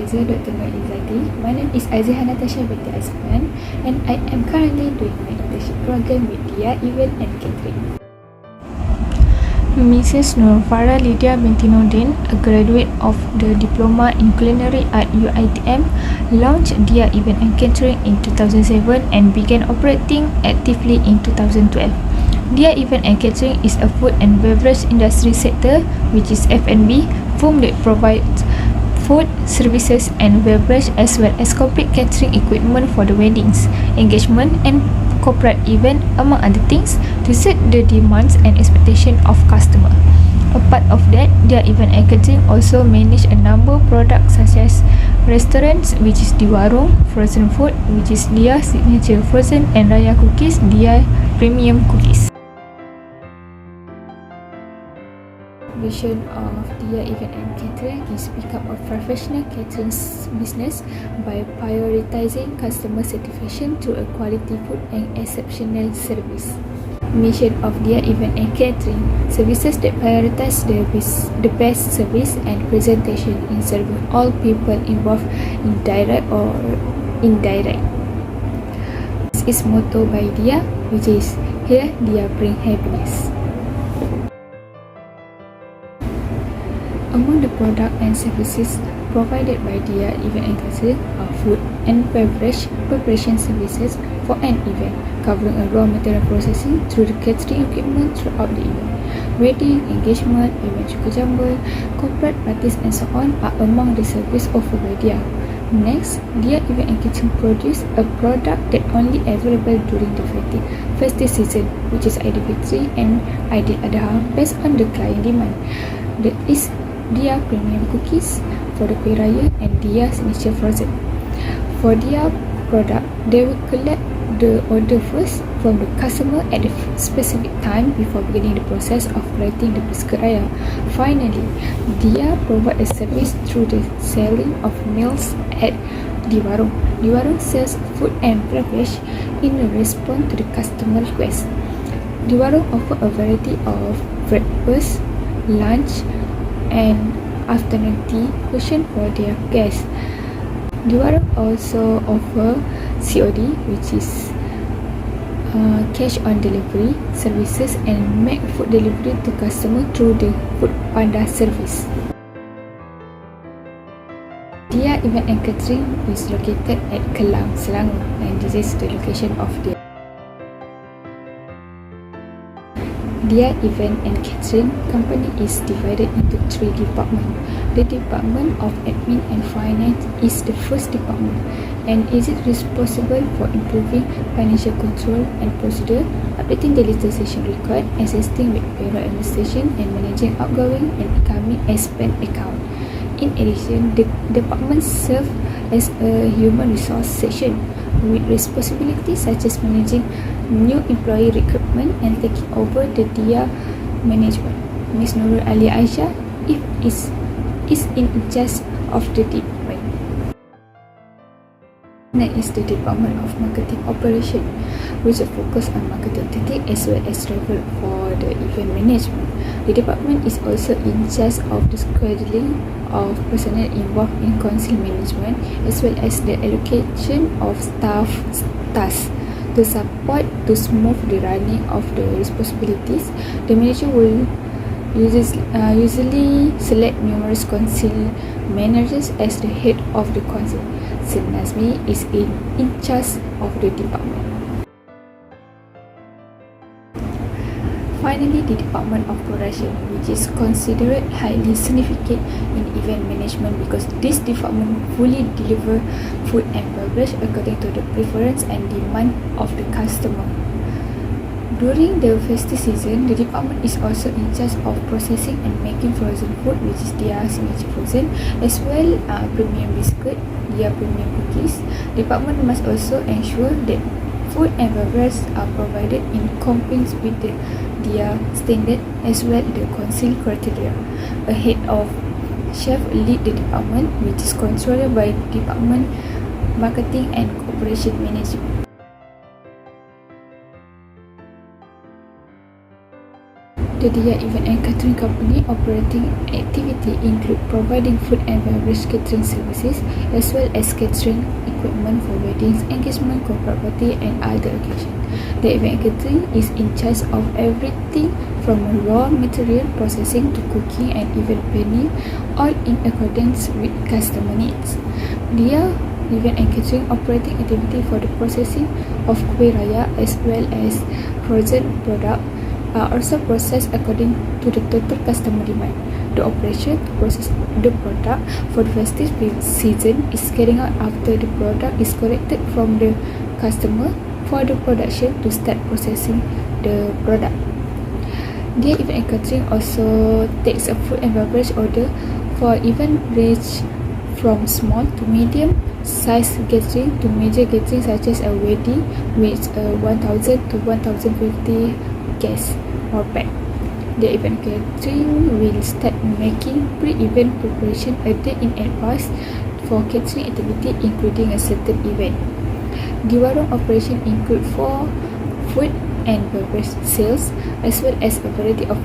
Supervisor Dr. IZZATI. My name is AZIEHA NATASHA binti AZMAN, and I am currently doing my internship program with DHIYA Event and Catering. Mrs. Nurfara Lydia binti Nordin, a graduate of the Diploma in Culinary Art UiTM, launched DHIYA Event and Catering in 2007 and began operating actively in 2012. DHIYA Event and Catering is a food and beverage industry sector, which is F&B, firm that provides food, services and beverage as well as complete catering equipment for the weddings, engagement and corporate event, among other things, to suit the demands and expectation of customer. Apart of that, their event and catering also manage a number of products such as restaurants, which is di warung, frozen food, which is DHIYA signature frozen, and raya cookies, DHIYA premium cookies. Vision of DHIYA Event and Catering is pick up a professional catering business by prioritizing customer satisfaction through a quality food and exceptional service. Mission of DHIYA Event and Catering: services that prioritize the best service and presentation in serving all people involved, indirect or indirect. This is motto by DHIYA, which is here DHIYA bring happiness. Among the product and services provided by DHIYA Event and Catering are food and beverage preparation services for an event, covering a raw material processing through the catering equipment throughout the event. Wedding, engagement, event sugar jumble, corporate parties and so on are among the services offered by DHIYA. Next, DHIYA Event and Catering produce a product that only available during the festive season, which is Aidilfitri and Aisyah based on the client demand. That is DHIYA premium cookies for the Kuih Raya and DHIYA signature frozen. For DHIYA product, they will collect the order first from the customer at a specific time before beginning the process of writing the biscuit raya. Finally, DHIYA provide a service through the selling of meals at di warung. Di warung sells food and beverage in response to the customer request. Di warung offer a variety of breakfast, lunch and afternoon tea portion for their guests. Di warung also offer COD, which is cash on delivery services, and make food delivery to customer through the Food Panda service. DHIYA Event and Catering is located at Kelang, Selangor, and this is the location of DHIYA Event and Catering Company is divided into 3 departments. The Department of Admin and Finance is the first department and is responsible for improving financial control and procedure, updating the legislation record, assisting with payroll administration, and managing outgoing and incoming expense account. In addition, the department serves as a human resource section with responsibilities such as managing new employee recruitment and taking over the DHIYA management. Ms. Nurul Alia Aisyah is in charge of the department. Next is the Department of Marketing Operation, which focus on marketing tactics as well as travel for the event management. The department is also in charge of the scheduling of personnel involved in council management as well as the allocation of staff tasks. To support to smooth the running of the responsibilities, the manager will usually select numerous council managers as the head of the council. Sir Nazmi is in charge of the department. Finally, the Department of Production, which is considered highly significant in event management because this department fully deliver food and beverage according to the preference and demand of the customer. During the festive season, the department is also in charge of processing and making frozen food, which is DHIYA signature frozen, as well premium biscuit, DHIYA premium cookies. The department must also ensure that food and beverage are provided in compliance with the DHIYA standard as well as the council criteria. A head of chef lead the department, which is controlled by Department Marketing and Corporation Management. The DHIYA Event and Catering Company operating activity include providing food and beverage catering services as well as catering equipment for weddings, engagement, corporate party and other occasions. The event catering is in charge of everything from raw material processing to cooking and event planning, all in accordance with customer needs. DHIYA Event and Catering operating activity for the processing of kuih raya as well as frozen product are also processed according to the total customer demand. The operation to process the product for the festive season is carried out after the product is collected from the customer for the production to start processing the product. The event and catering also takes a food and beverage order for event range from small to medium size gathering to major gathering such as a wedding with 1,000 to 1,050 guests or pack. The event catering will start making pre-event preparation a day in advance for catering activity including a certain event. The warung operation include 4 food and beverage sales as well as a variety of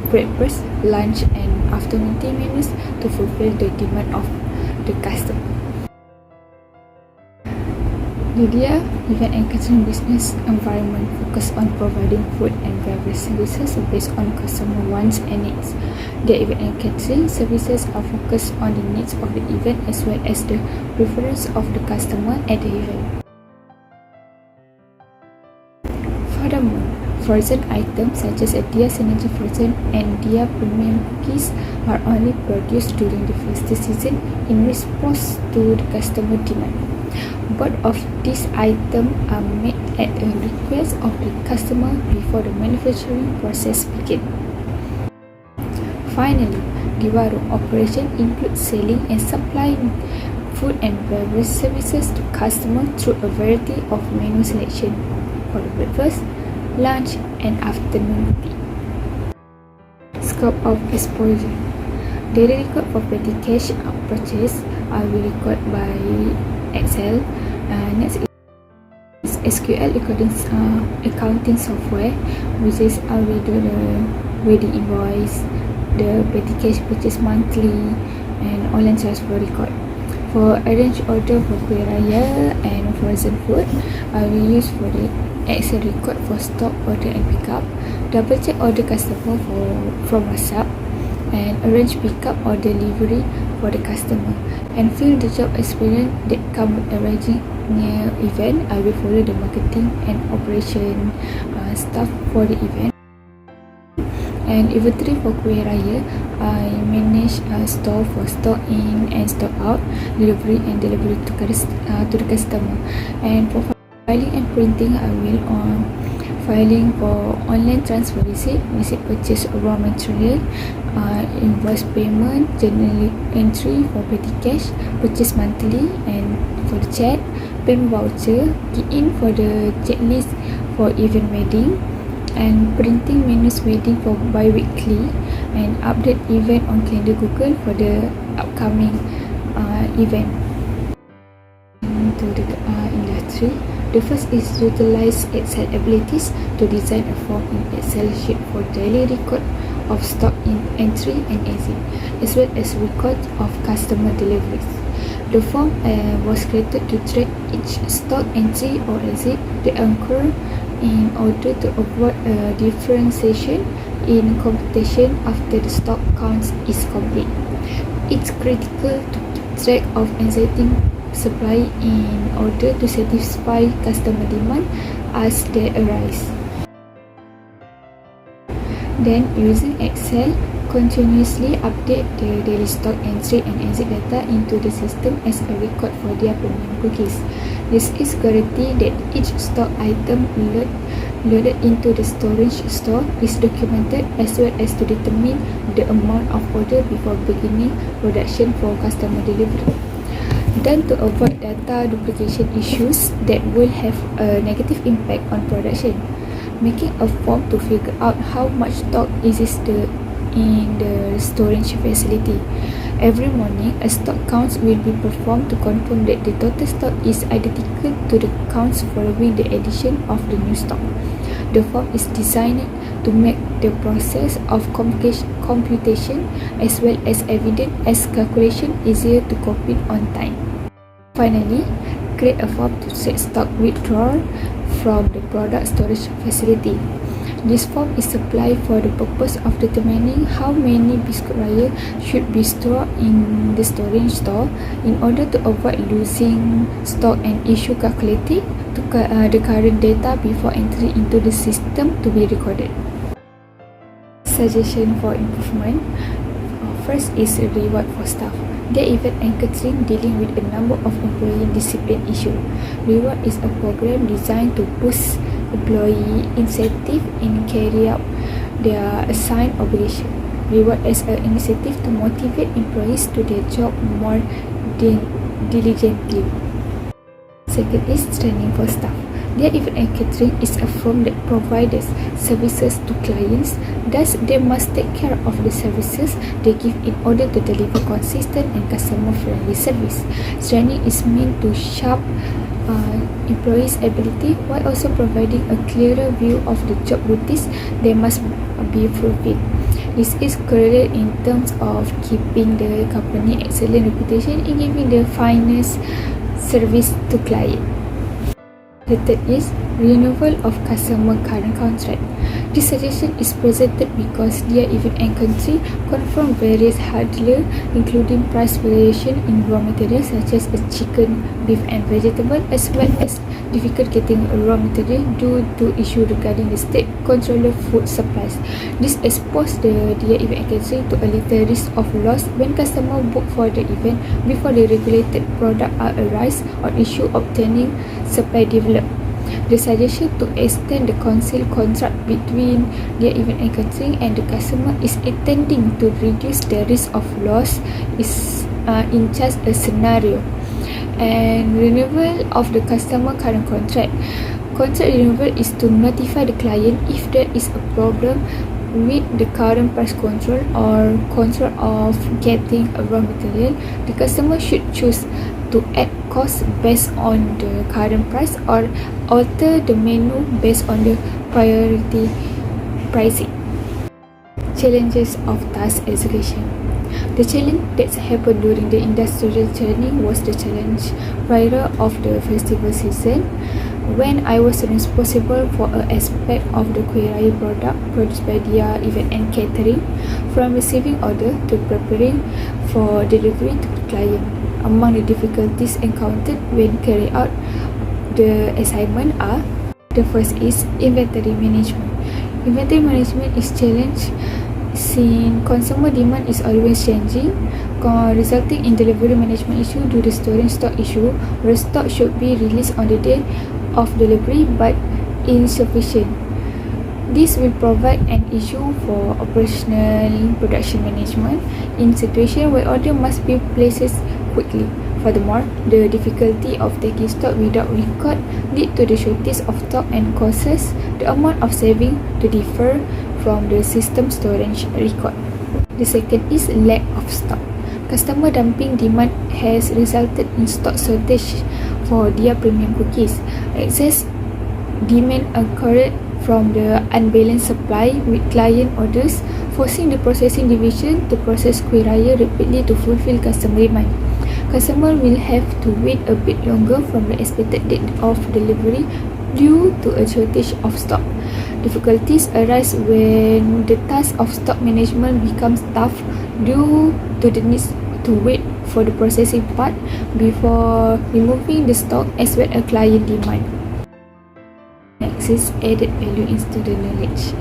breakfast, lunch and afternoon tea menus to fulfill the demand of the customer. The DHIYA Event and Catering business environment focus on providing food and beverage services based on customer wants and needs. The event and catering services are focused on the needs of the event as well as the preference of the customer at the event. Furthermore, frozen items such as DHIYA Signature Frozen and DHIYA Premium Cookies are only produced during the festive season in response to the customer demand. Both of these items are made at the request of the customer before the manufacturing process begins. Finally, the warung operation includes selling and supplying food and beverage services to customers through a variety of menu selection for the breakfast, lunch and afternoon tea. Scope of exposure. Daily record for petty cash purchase will be recorded by Excel. Next is SQL accounting software, which is we do the wedding invoice, the petty cash purchase monthly, and online transfer record. For arrange order for kuih raya and frozen food, we use for the Excel record for stock order and pickup. Double check order customer from WhatsApp and arrange pickup or delivery for the customer, and fill the job experience that come with arranging near event. I will follow the marketing and operation staff for the event. And inventory for kuih raya, I manage store for stock in and stock out, delivery and delivery to the customer. And for filing and printing, I will on filing for online transfer receipt purchase raw material, invoice payment, journal entry for petty cash, purchase monthly and for the check, payment voucher, key in for the checklist for event wedding, and printing menus wedding for bi-weekly, and update event on calendar Google for the upcoming event. To the industry, the first is utilize Excel abilities to design a form in Excel sheet for daily record of stock in entry and exit, as well as record of customer deliveries. The form was created to track each stock entry or exit that occur in order to avoid a differentiation in computation after the stock count is complete. It's critical to keep track of existing supply in order to satisfy customer demand as they arise. Then, using Excel, continuously update the daily stock entry and exit data into the system as a record for their premium cookies. This is guarantee that each stock item loaded into the storage store is documented, as well as to determine the amount of order before beginning production for customer delivery. Done to avoid data duplication issues that will have a negative impact on production. Making a form to figure out how much stock exists in the storage facility. Every morning, a stock count will be performed to confirm that the total stock is identical to the counts following the addition of the new stock. The form is designed to make the process of computation as well as evidence as calculation easier to complete on time. Finally, create a form to set stock withdrawal from the product storage facility. This form is supplied for the purpose of determining how many biscuit raya should be stored in the storage store in order to avoid losing stock and issue calculating the current data before entry into the system to be recorded. Suggestion for improvement. First is a reward for staff. Their event and catering dealing with a number of employee discipline issue. Reward is a program designed to boost employee incentive in carry out their assigned obligation. Reward as an initiative to motivate employees to their job more diligently. Second is training for staff. Their event and catering is a firm that provides services to clients, thus they must take care of the services they give in order to deliver consistent and customer-friendly service. Training is meant to sharp employees' ability while also providing a clearer view of the job duties they must be fulfilled. This is crucial in terms of keeping the company excellent reputation and giving the finest service to client. The third is renewal of customer current contract. This suggestion is presented because their event and country confirm various hurdles including price variation in raw materials such as chicken, beef and vegetable, as well as difficult getting raw material due to issue regarding the state controller food supplies. This exposed their event and country to a little risk of loss when customers book for the event before the regulated product are arise or issue obtaining supply developed. The suggestion to extend the conceal contract between their event and catering and the customer is intending to reduce the risk of loss is in just a scenario. And renewal of the customer current contract. Contract renewal is to notify the client if there is a problem with the current price control or control of getting a raw material. The customer should choose to add cost based on the current price or alter the menu based on the priority pricing. Challenges of task execution. The challenge that happened during the industrial training was the challenge prior of the festival season, when I was responsible for an aspect of the kuih raya product produced by their event and catering, from receiving order to preparing for delivery to the client. Among the difficulties encountered when carry out the assignment are: the first is inventory management. Inventory management is challenge since consumer demand is always changing, resulting in delivery management issue due to storing stock issue, where stock should be released on the day of delivery but insufficient. This will provide an issue for operational production management in situation where order must be placed quickly. Furthermore, the difficulty of taking stock without record lead to the shortage of stock and causes the amount of saving to differ from the system storage record. The second is lack of stock. Customer dumping demand has resulted in stock shortage for their premium cookies. Excess demand occurred from the unbalanced supply with client orders, forcing the processing division to process kuih raya rapidly to fulfill customer demand. Customer will have to wait a bit longer from the expected date of delivery due to a shortage of stock. Difficulties arise when the task of stock management becomes tough due to the need to wait for the processing part before removing the stock as well as client demand. Next is added value in student knowledge.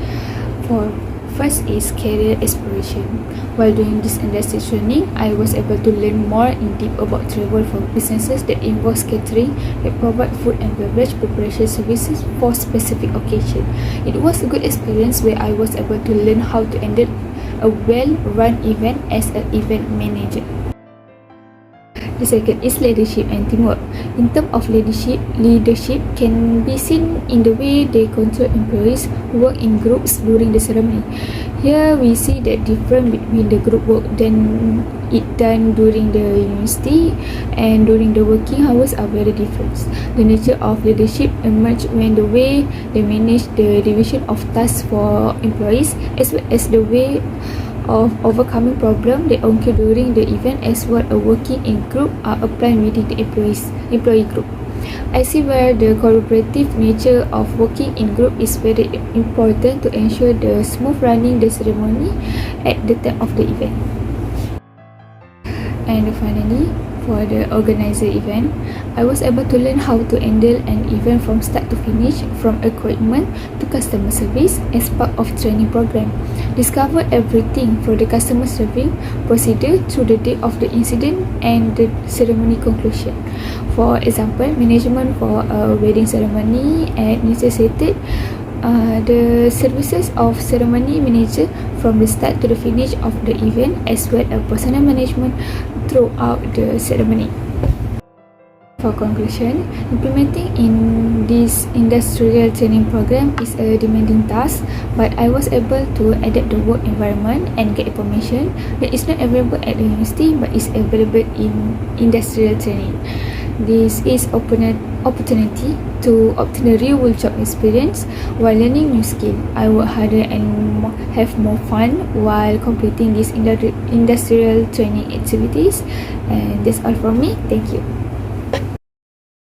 First is career exploration. While doing this industry training, I was able to learn more in depth about travel for businesses that involves catering that provide food and beverage preparation services for specific occasion. It was a good experience where I was able to learn how to handle a well-run event as an event manager. The second is leadership and teamwork. In terms of leadership can be seen in the way they control employees who work in groups during the ceremony. Here we see the difference between the group work done during the university and during the working hours are very different. The nature of leadership emerges when the way they manage the division of tasks for employees, as well as the way of overcoming problems that occur during the event, as well as working in group are applied within the employee group. I see where the collaborative nature of working in group is very important to ensure the smooth running the ceremony at the time of the event. And finally, for the organizer event, I was able to learn how to handle an event from start to finish, from equipment to customer service as part of training program. Discover everything from the customer service procedure through the day of the incident and the ceremony conclusion. For example, management for a wedding ceremony and necessitated the services of ceremony manager from the start to the finish of the event, as well as personal management throughout the ceremony. For conclusion, implementing in this industrial training program is a demanding task, but I was able to adapt the work environment and get information that is not available at the university but is available in industrial training. This is opportunity to obtain a real world job experience while learning new skill. I work harder and have more fun while completing these industrial training activities. And that's all from me. Thank you.